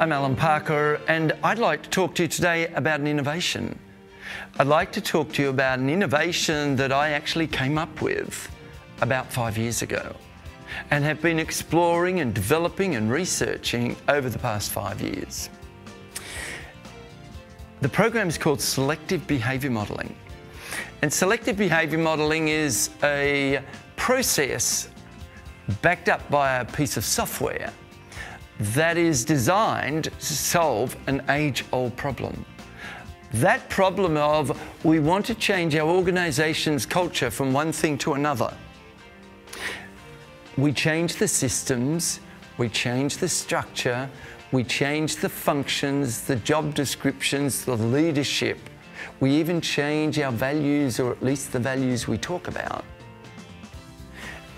I'm Alan Parker, and I'd like to talk to you today about an innovation. I'd like to talk to you about an innovation that I actually came up with about 5 years ago and have been exploring and developing and researching over the past 5 years. The program is called Selective Behaviour Modelling. And Selective Behaviour Modelling is a process backed up by a piece of software that is designed to solve an age-old problem. That problem of we want to change our organisation's culture from one thing to another. We change the systems, we change the structure, we change the functions, the job descriptions, the leadership. We even change our values, or at least the values we talk about.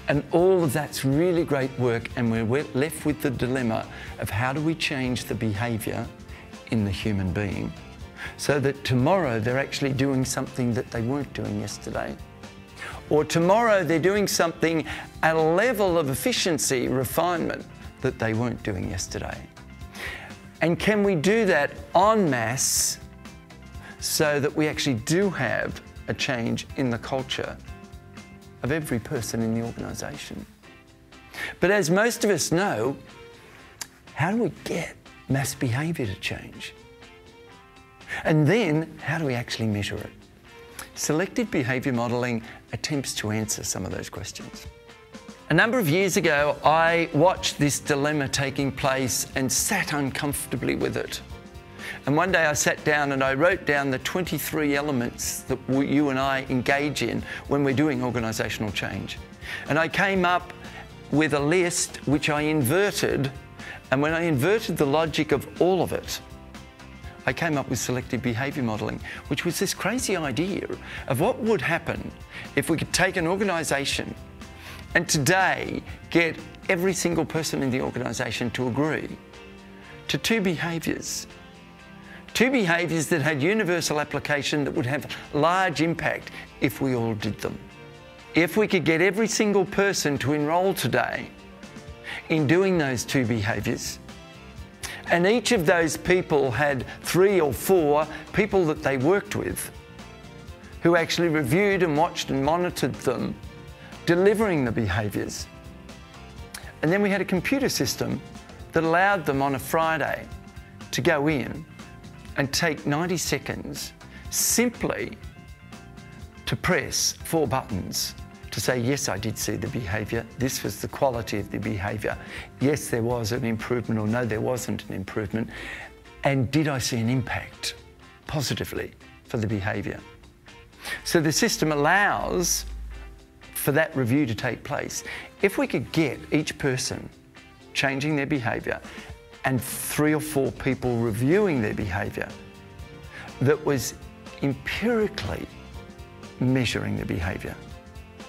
And all of that's really great work, and we're left with the dilemma of how do we change the behaviour in the human being so that tomorrow they're actually doing something that they weren't doing yesterday. Or tomorrow they're doing something at a level of efficiency, refinement, that they weren't doing yesterday. And can we do that en masse so that we actually do have a change in the culture of every person in the organisation? But as most of us know, how do we get mass behaviour to change? And then, how do we actually measure it? Selective behaviour modelling attempts to answer some of those questions. A number of years ago, I watched this dilemma taking place and sat uncomfortably with it. And one day I sat down and I wrote down the 23 elements that you and I engage in when we're doing organisational change. And I came up with a list which I inverted, and when I inverted the logic of all of it, I came up with selective behaviour modelling, which was this crazy idea of what would happen if we could take an organisation and today get every single person in the organisation to agree to two behaviours that had universal application that would have large impact if we all did them. If we could get every single person to enrol today in doing those two behaviours, and each of those people had 3 or 4 people that they worked with who actually reviewed and watched and monitored them delivering the behaviours. And then we had a computer system that allowed them on a Friday to go in and take 90 seconds simply to press 4 buttons to say, yes, I did see the behaviour, this was the quality of the behaviour, yes, there was an improvement, or no, there wasn't an improvement, and did I see an impact positively for the behaviour? So the system allows for that review to take place. If we could get each person changing their behaviour and 3 or 4 people reviewing their behaviour that was empirically measuring the behaviour.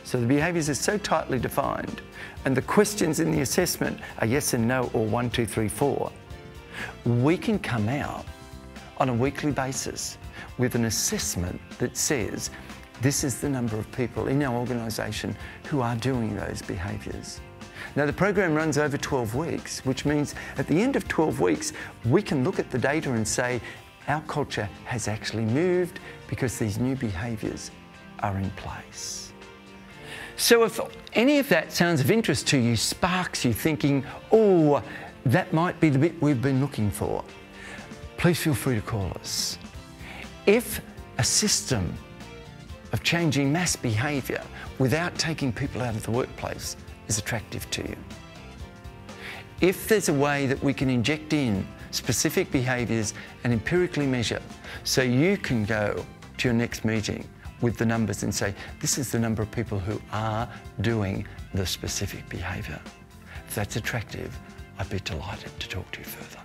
So the behaviours are so tightly defined, and the questions in the assessment are yes and no, or 1, 2, 3, 4. We can come out on a weekly basis with an assessment that says this is the number of people in our organisation who are doing those behaviours. Now, the program runs over 12 weeks, which means at the end of 12 weeks, we can look at the data and say our culture has actually moved because these new behaviours are in place. So if any of that sounds of interest to you, sparks you thinking, oh, that might be the bit we've been looking for, please feel free to call us. If a system of changing mass behaviour without taking people out of the workplace is attractive to you, if there's a way that we can inject in specific behaviours and empirically measure so you can go to your next meeting with the numbers and say, this is the number of people who are doing the specific behaviour. If that's attractive, I'd be delighted to talk to you further.